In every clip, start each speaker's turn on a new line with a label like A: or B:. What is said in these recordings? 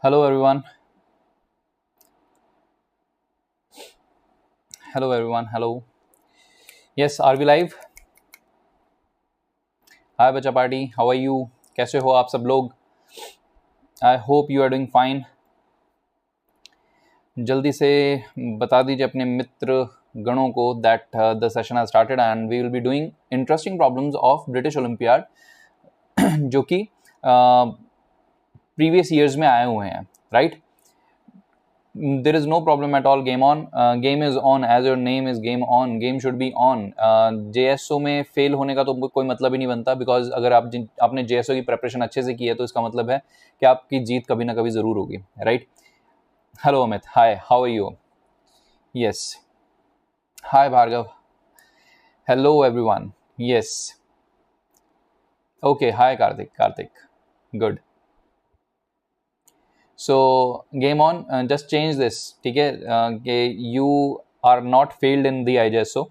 A: Hello everyone. Hello everyone. Hello. Yes, are we live? Hi बच्चा party. How are you? कैसे हो आप सब लोग? I hope you are doing fine. जल्दी से बता दीजिए अपने मित्र गणों को that the session has started and we will be doing interesting problems of British Olympiad जो कि previous years में आए हुए हैं, right? There is no problem at all. Game on. Game is on. As your name is game on. Game should be on. JSO में fail होने का तो कोई मतलब ही नहीं बनता बिकॉज अगर आपने JSO की प्रेपरेशन अच्छे से की है तो इसका मतलब है कि आपकी जीत कभी ना कभी ज़रूर होगी, right? Hello Amit. Hi, how are you? Yes. Hi Bhargav. Hello everyone. Yes. Okay. Hi Karthik. Good. So game on. Just change this. ठीक है? You are not failed in the ijso.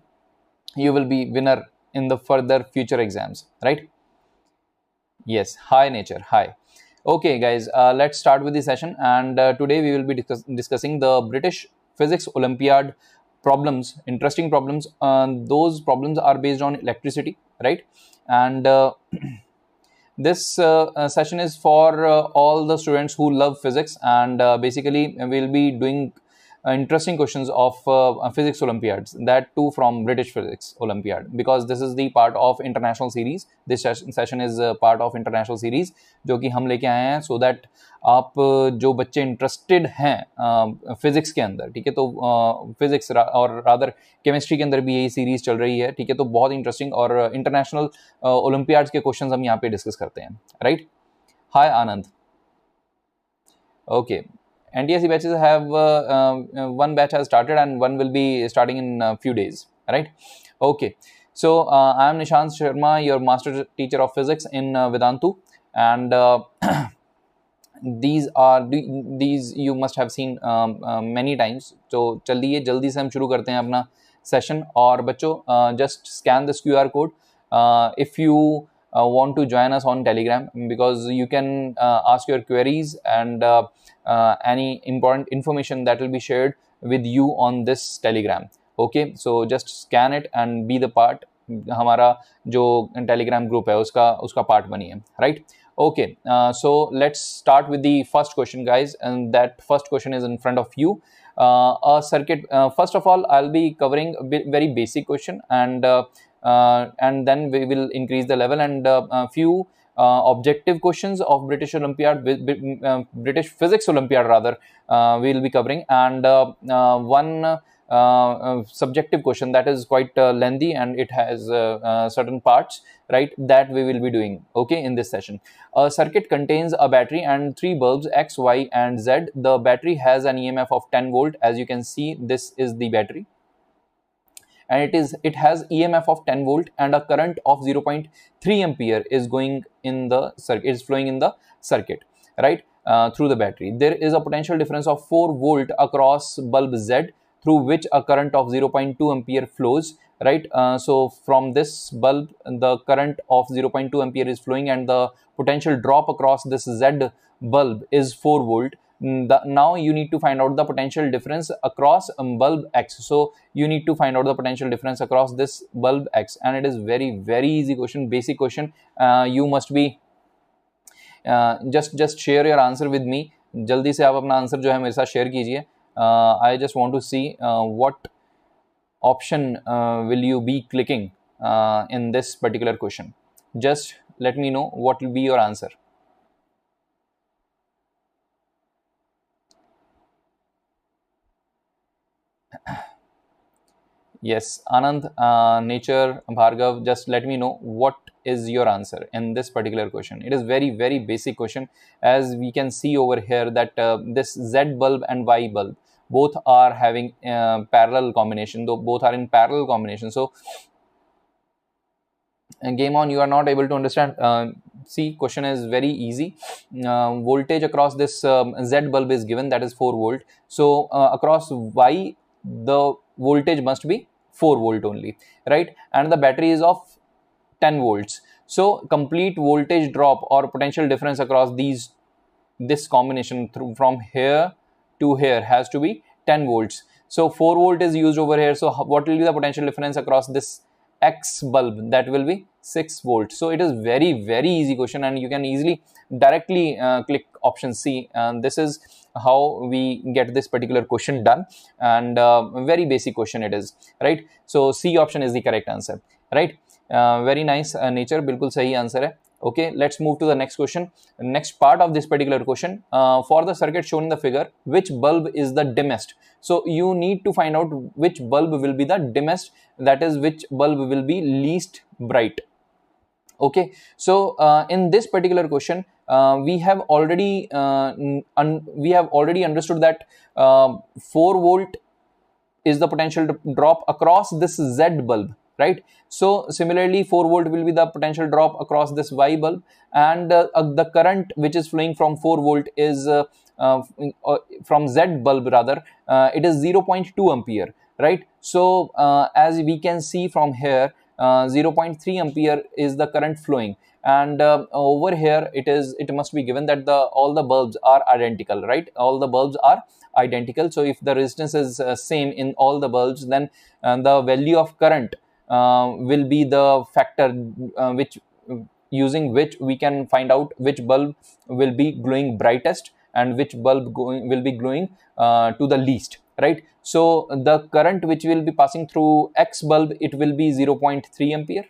A: You will be winner in the further future exams, right? Yes. Hi nature. Hi. Okay guys, let's start with the session and today we will be discussing the British Physics Olympiad problems, interesting problems. Those problems are based on electricity, right? And this session is for all the students who love physics and basically we'll be doing interesting questions of physics Olympiads, that too from British Physics Olympiad, because this is the part of international series. This session is part of international series जो कि हम लेके आए हैं so that आप जो बच्चे interested हैं फिजिक्स के अंदर, ठीक है, तो फिजिक्स और रादर केमिस्ट्री के अंदर भी यही सीरीज चल रही है, ठीक है, तो बहुत इंटरेस्टिंग और इंटरनेशनल ओलंपियाड्स के क्वेश्चंस हम यहाँ पे डिस्कस करते हैं, right? Hi Anand. Okay. NTSE batches have one batch has started and one will be starting in a few days, right? Okay. So I am Nishant Sharma, your master teacher of physics in Vedantu, and these you must have seen many times. तो चलिए जल्दी से हम शुरू करते हैं अपना session. और बच्चों just scan this QR code if you want to join us on Telegram, because you can ask your queries and any important information that will be shared with you on this Telegram. Okay, so just scan it and be the part. हमारा जो Telegram group है उसका part बनिए, right? Okay, so let's start with the first question, guys, and that first question is in front of you. A circuit. First of all, I'll be covering a very basic question, and then we will increase the level, and a few objective questions of British Olympiad, British Physics Olympiad rather, we will be covering, and one subjective question that is quite lengthy and it has certain parts, right, that we will be doing, okay, in this session. A circuit contains a battery and 3 bulbs X, Y and Z. The battery has an EMF of 10 volt. As you can see, this is the battery, and it has EMF of 10 volt and a current of 0.3 ampere is going in the circuit, is flowing in the circuit, right, through the battery. There is a potential difference of 4 volt across bulb Z, through which a current of 0.2 ampere flows, right? So from this bulb the current of 0.2 ampere is flowing and the potential drop across this Z bulb is 4 volt. Now you need to find out the potential difference across bulb X. So you need to find out the potential difference across this bulb X, and it is very easy question, basic question. You must be just share your answer with me. जल्दी से आप अपना answer जो है मेरे साथ share कीजिए. I just want to see what option will you be clicking in this particular question. Just let me know what will be your answer. Yes, Anand, Nature, Bhargav, just let me know what is your answer in this particular question. It is very basic question. As we can see over here that this Z bulb and Y bulb both are having parallel combination, though both are in parallel combination. So game on, you are not able to understand. See, question is very easy. Voltage across this Z bulb is given, that is 4 volt. So across Y the voltage must be 4 volt only, right? And the battery is of 10 volts. So complete voltage drop or potential difference across these this combination through from here to here has to be 10 volts. So 4 volt is used over here. So what will be the potential difference across this X bulb? That will be 6 volts. So it is very easy question, and you can easily directly click option C, and this is how we get this particular question done, and very basic question it is, right? So C option is the correct answer, right? Very nice, nature, bilkul sahi answer hai. Okay, let's move to the next question. Next part of this particular question, for the circuit shown in the figure, which bulb is the dimmest? So you need to find out which bulb will be the dimmest, that is which bulb will be least bright. Okay, so in this particular question, we have already understood that 4 volt is the potential drop across this Z bulb, right? So similarly 4 volt will be the potential drop across this Y bulb, and the current which is flowing from 4 volt is from Z bulb rather, it is 0.2 ampere, right? So as we can see from here, 0.3 ampere is the current flowing, and over here it must be given that all the bulbs are identical, right? All the bulbs are identical. So if the resistance is same in all the bulbs, then the value of current will be the factor which using which we can find out which bulb will be glowing brightest and which bulb will be glowing to the least, right? So the current which will be passing through X bulb, it will be 0.3 ampere,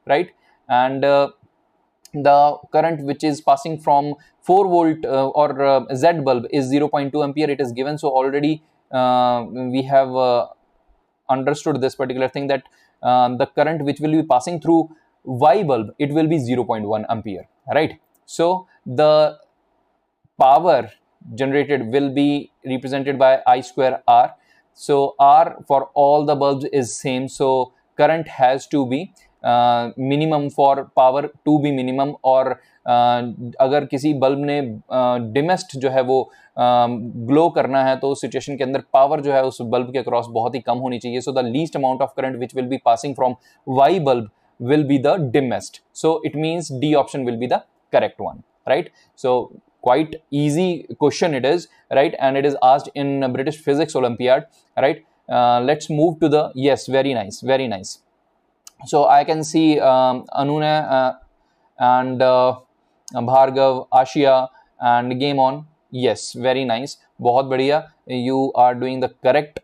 A: right? And the current which is passing from 4 volt or Z bulb is 0.2 ampere, it is given. So already we have understood this particular thing, that the current which will be passing through Y bulb, it will be 0.1 ampere, right? So the power generated will be represented by I square R. So R for all the bulbs is same, so current has to be minimum for power to be minimum, और अगर किसी bulb ने डिमेस्ट जो है वो glow करना है तो उस सिचुएशन के अंदर पावर जो है उस बल्ब के अक्रॉस बहुत ही कम होनी चाहिए. So the least amount of current which will be passing from Y bulb will be the dimmest. So it means D option will be the correct one, right? So quite easy question it is, right? And it is asked in British Physics Olympiad, right? Let's move to the, yes, very nice, very nice. So I can see Anuna and Bhargav, Ashia and Game On. Yes, very nice. बहुत बढ़िया. You are doing the correct.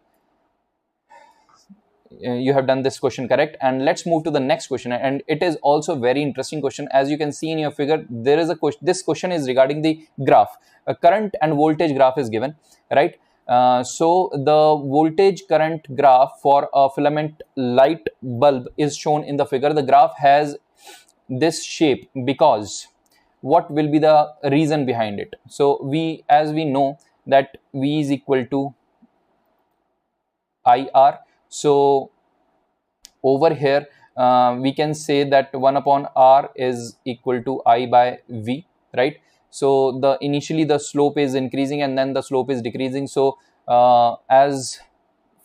A: You have done this question correct, and let's move to the next question, and it is also very interesting question. As you can see in your figure, there is a question. This question is regarding the graph. A current and voltage graph is given, right? So the voltage current graph for a filament light bulb is shown in the figure. The graph has this shape because what will be the reason behind it? So as we know that V is equal to IR. So over here we can say that 1 upon R is equal to I by V, right? So initially the slope is increasing and then the slope is decreasing. So as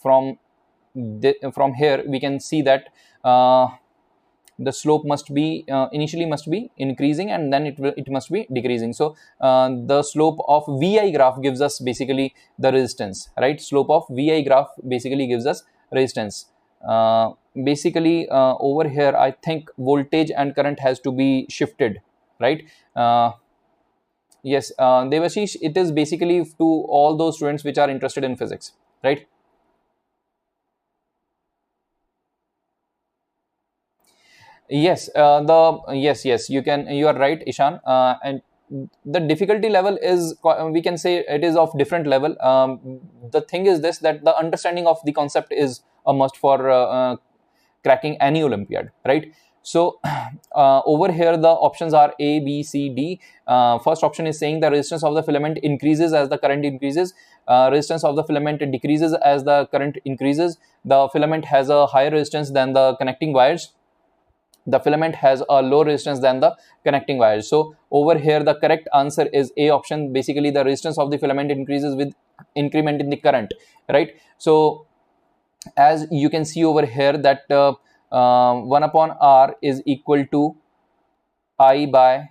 A: from here we can see that the slope must be initially must be increasing and then it must be decreasing. So the slope of VI graph gives us basically the resistance, right? Slope of VI graph basically gives us resistance. Basically over here I think voltage and current has to be shifted, right? Yes, Devashish, it is basically to all those students which are interested in physics, right? Yes, yes, you are right, Ishan, and the difficulty level is, we can say it is of different level. The thing is this, that the understanding of the concept is a must for cracking any Olympiad, right? So over here the options are A, B, C, D. First option is saying the resistance of the filament increases as the current increases. Resistance of the filament decreases as the current increases. The filament has a higher resistance than the connecting wires. The filament has a low resistance than the connecting wires. So over here the correct answer is A option. Basically the resistance of the filament increases with increment in the current, right? So as you can see over here that 1 upon R is equal to I by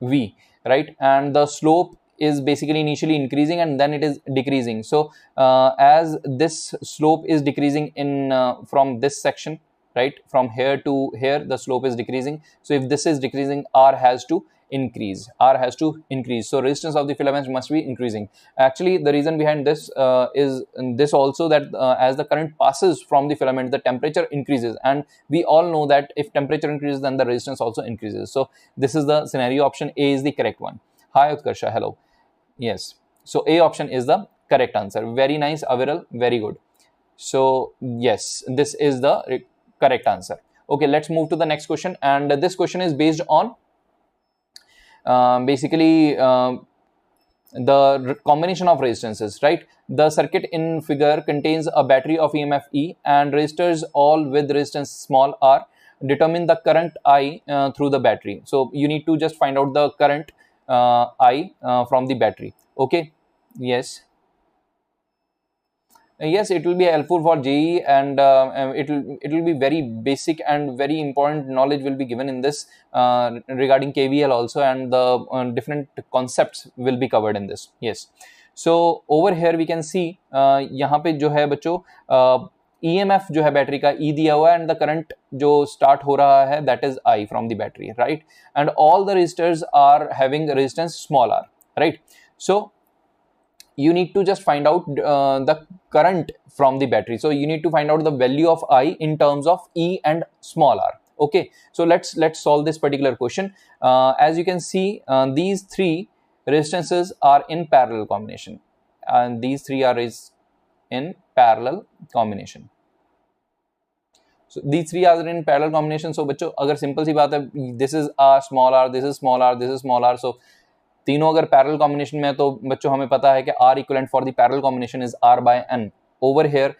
A: V, right? And the slope is basically initially increasing and then it is decreasing. So as this slope is decreasing in from this section, right, from here to here, the slope is decreasing. So if this is decreasing, R has to increase. So resistance of the filaments must be increasing. Actually, the reason behind this is this also, that as the current passes from the filament, the temperature increases, and we all know that if temperature increases, then the resistance also increases. So this is the scenario. Option A is the correct one. Hi Utkarsha, hello. Yes, so A option is the correct answer. Very nice, Aviral, very good. So yes, this is the correct answer. Okay, let's move to the next question, and this question is based on the combination of resistances, right? The circuit in figure contains a battery of EMF E and resistors all with resistance small r. Determine the current I through the battery. So you need to just find out the current I from the battery. Okay, yes. Yes, it will be helpful for JEE, and it will be very basic and very important knowledge will be given in this regarding KVL also, and the different concepts will be covered in this. Yes, so over here we can see यहाँ पे जो है बच्चों EMF जो है battery का E दिया हुआ है, and the current जो start हो रहा है, that is I from the battery, right? And all the resistors are having resistance small r, right? So you need to just find out the current from the battery. So you need to find out the value of I in terms of E and small r. Okay, so let's solve this particular question. As you can see, these three resistances are in parallel combination, and these three are in parallel combination. So these three are in parallel combination. So बच्चों अगर simple सी बात है, this is r small r, this is small r, this is small r. So तीनों अगर parallel combination में है तो बच्चों हमें पता है कि R equivalent for the parallel combination is R by N. Over here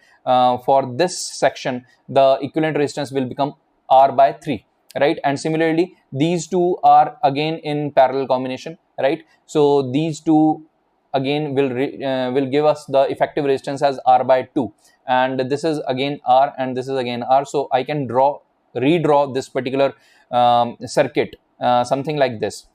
A: for this section the equivalent resistance will become R by 3, right? And similarly these two are again in parallel combination, right? So these two again will give us the effective resistance as R by 2, and this is again R and this is again R. So I can redraw this particular circuit something like this.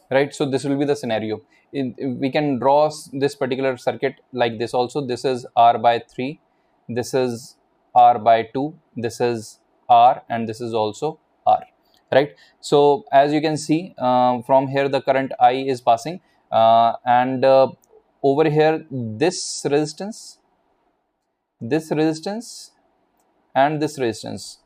A: Right, so this will be the scenario. We can draw this particular circuit like this also. This is R by 3, this is R by 2, this is R, and this is also R, right? So as you can see from here the current I is passing, and over here this resistance and this resistance,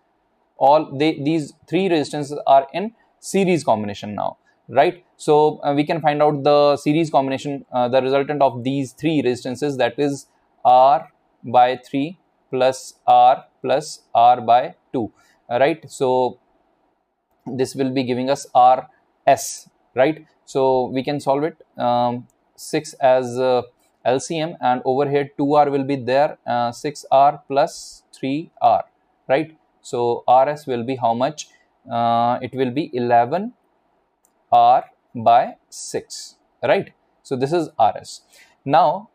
A: these three resistances are in series combination now, right? So we can find out the series combination, the resultant of these three resistances, that is R by 3 plus R by 2, right? So this will be giving us RS, right? So we can solve it. 6 as LCM, and over here 2R will be there, 6R plus 3R, right? So RS will be how much? It will be 11R by 6, right? So this is RS. Now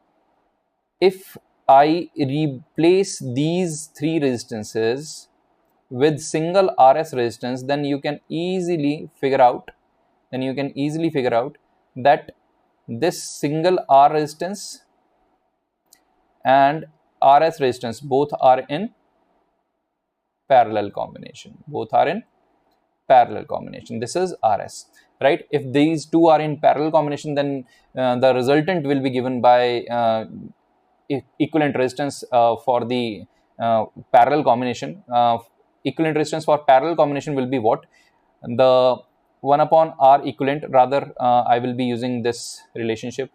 A: if I replace these three resistances with single RS resistance, then you can easily figure out that this single R resistance and RS resistance both are in parallel combination. This is RS, right? If these two are in parallel combination, then the resultant will be given by equivalent resistance for the parallel combination. Equivalent resistance for parallel combination will be what? The 1 upon R equivalent. Rather, I will be using this relationship.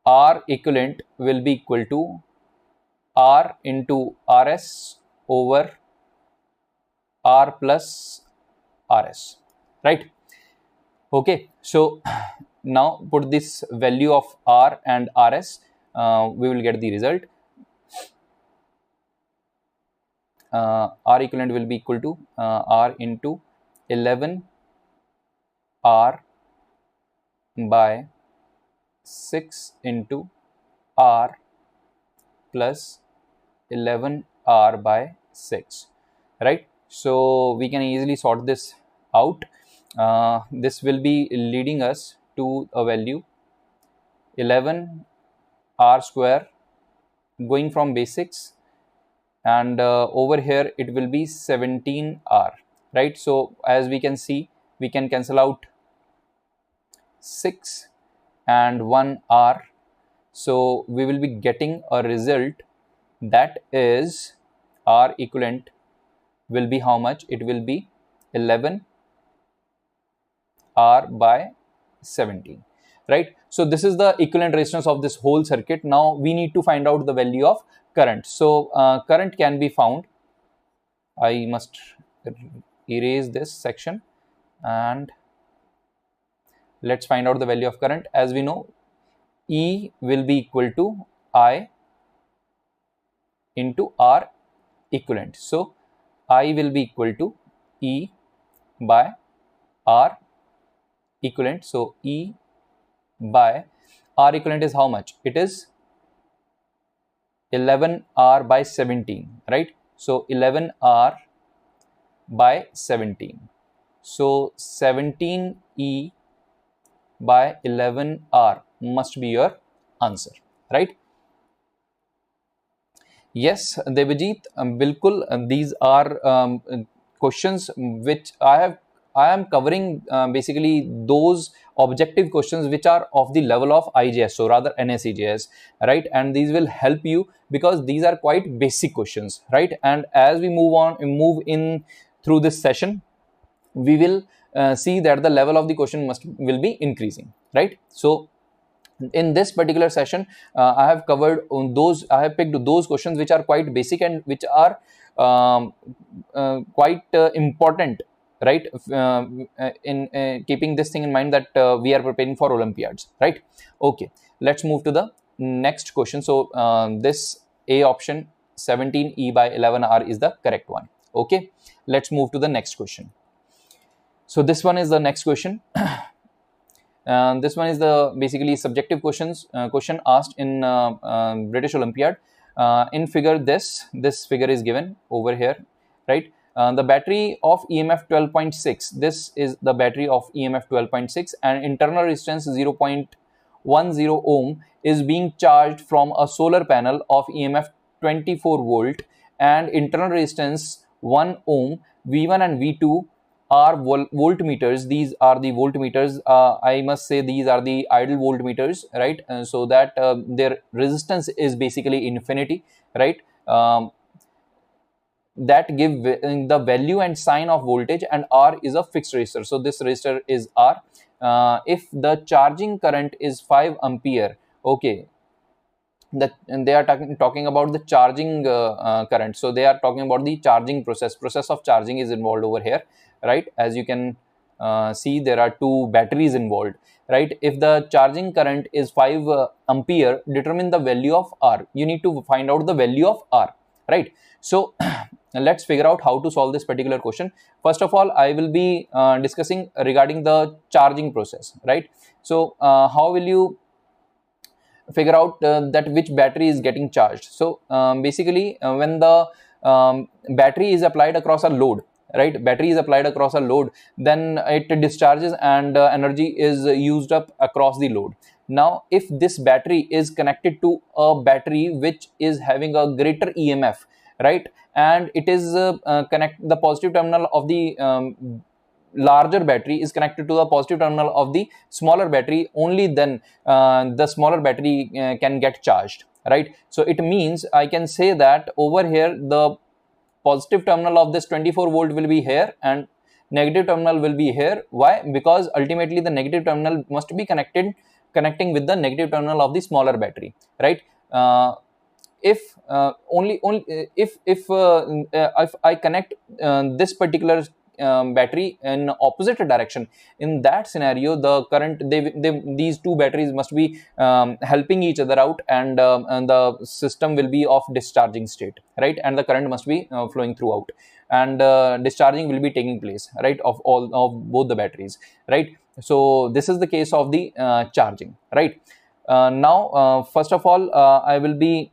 A: R equivalent will be equal to R into RS over R plus RS, right? Okay, so now put this value of R and RS we will get the result. R equivalent will be equal to R into 11 R by 6 into R plus 11 R by 6, right? So we can easily sort this out. This will be leading us to a value 11 R square going from basics, and over here it will be 17 R, right? So as we can see, we can cancel out 6 and 1 R, so we will be getting a result that is R equivalent will be how much? It will be 11 R by 17, right? So this is the equivalent resistance of this whole circuit. Now we need to find out the value of current. So current can be found. I must erase this section and let's find out the value of current. As we know, E will be equal to I into R equivalent. So I will be equal to E by R equivalent. So E by R equivalent is how much? It is 11 R by 17, right? So 11 R by 17. So 17 E by 11 R must be your answer, right? Yes, Devajit, bilkul, these are questions which I am covering basically those objective questions which are of the level of IJS, so rather NSEJS, right? And these will help you because these are quite basic questions, right? And as we move in through this session, we will see that the level of the question will be increasing, right? So in this particular session, I have covered I have picked those questions which are quite basic and which are quite important, right? In keeping this thing in mind that we are preparing for Olympiads, right? Okay, let's move to the next question. So this A option 17 E by 11 R is the correct one. Okay, let's move to the next question. So this one is the next question. This one is the basically subjective question asked in British Olympiad. In figure, this figure is given over here, right? The battery of EMF 12.6. This is the battery of EMF 12.6, and internal resistance 0.10 ohm is being charged from a solar panel of EMF 24 volt, and internal resistance 1 ohm. V1 and V2 are voltmeters. These are the voltmeters. I must say these are the idle voltmeters, right? So that their resistance is basically infinity, right? That give the value and sign of voltage, and R is a fixed resistor. So this resistor is R. If the charging current is 5 ampere, okay, and they are talking about the charging current. So they are talking about the charging process of charging is involved over here, right? As you can see, there are two batteries involved, right? If the charging current is 5 ampere, determine the value of R. You need to find out the value of R, right? So let's figure out how to solve this particular question. First of all, I will be discussing regarding the charging process, right? So how will you figure out that which battery is getting charged? So basically when the battery is applied across a load, right? Battery is applied across a load, then it discharges and energy is used up across the load. Now if this battery is connected to a battery which is having a greater EMF, right, and it is the positive terminal of the larger battery is connected to the positive terminal of the smaller battery, only then the smaller battery can get charged, right? So it means I can say that over here the positive terminal of this 24 volt will be here and negative terminal will be here. Why? Because ultimately the negative terminal must be connecting with the negative terminal of the smaller battery, right? If I connect this particular battery in opposite direction, in that scenario the current, these two batteries must be helping each other out, and the system will be of discharging state, right, and the current must be flowing throughout, and discharging will be taking place, right, of both the batteries, right. So this is the case of the charging, right. Now first of all I will be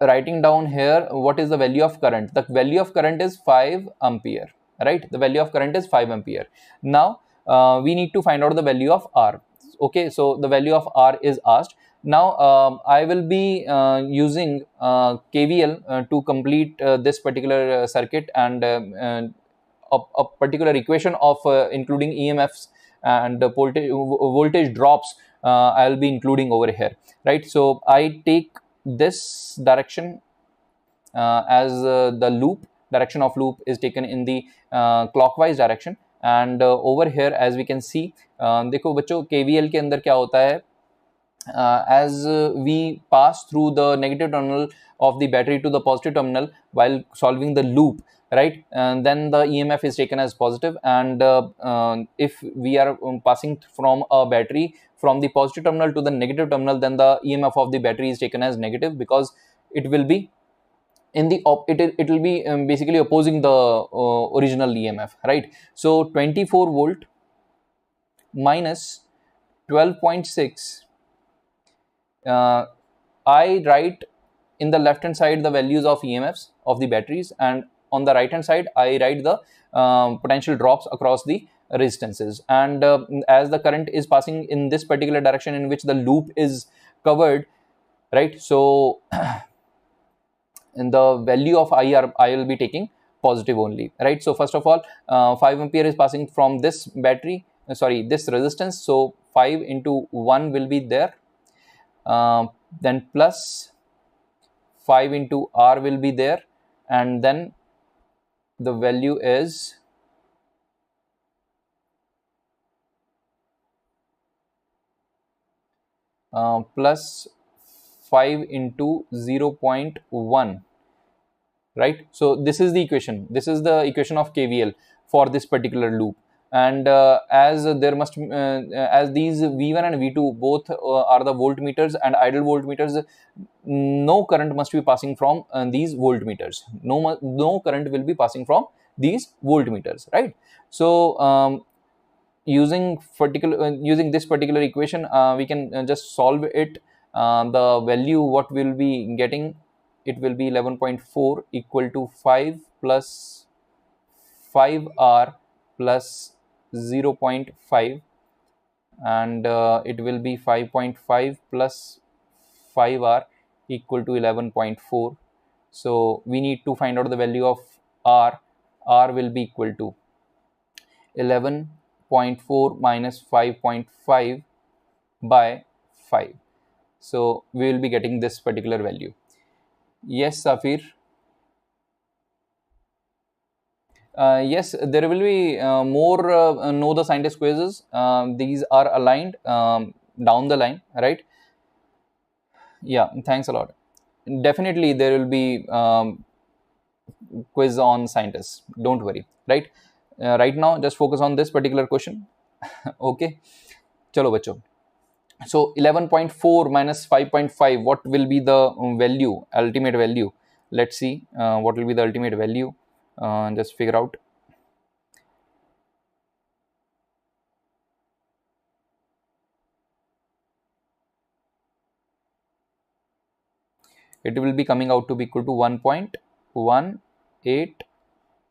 A: writing down here what is the value of current. The value of current is 5 ampere, right. The value of current is 5 ampere. Now we need to find out the value of R. Okay, so the value of R is asked. Now I will be using KVL to complete this particular circuit, and a particular equation of including EMFs and voltage drops I will be including over here, right. So I take this direction as the loop, direction of loop is taken in the clockwise direction, and over here as we can see, देखो बच्चों KVL के अंदर क्या होता है, as we pass through the negative terminal of the battery to the positive terminal while solving the loop, right, and then the EMF is taken as positive, and if we are passing from a battery from the positive terminal to the negative terminal, then the EMF of the battery is taken as negative, because it will be in the it will be basically opposing the original EMF, right. So 24 volt minus 12.6, I write in the left hand side the values of EMFs of the batteries, and on the right hand side I write the potential drops across the resistances, and as the current is passing in this particular direction in which the loop is covered, right, so in the value of IR I will be taking positive only, right. So first of all 5 ampere is passing from this battery, this resistance, so 5 into 1 will be there, then plus 5 into R will be there, and then the value is plus 5 into 0.1, right. So this is the equation, this is the equation of KVL for this particular loop, and as there must as these V1 and V2 both are the voltmeters and idle voltmeters, no current must be passing from these voltmeters, no current will be passing from these voltmeters, right. So using this particular equation we can just solve it. The value what we'll be getting, it will be 11.4 equal to 5 plus 5R plus 0.5, and it will be 5.5 plus 5R equal to 11.4. So we need to find out the value of R. R will be equal to 11.4 minus 5.5 by 5. So we will be getting this particular value. Yes, Safir. Yes, there will be more Know the Scientist quizzes. These are aligned down the line, right? Yeah, thanks a lot. Definitely there will be quiz on scientists. Don't worry, right? Right now, just focus on this particular question. Okay, chalo bachcho. So 11.4 minus 5.5, what will be the value, ultimate value? Let's see what will be the ultimate value. Just figure out. It will be coming out to be equal to 1.18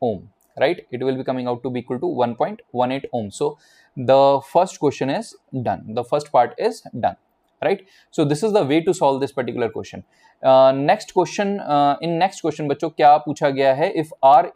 A: ohm, right? It will be coming out to be equal to 1.18 ohm. So the first question is done. The first part is done, right? So this is the way to solve this particular question. Next question, in next question बच्चों क्या पूछा गया है? If R is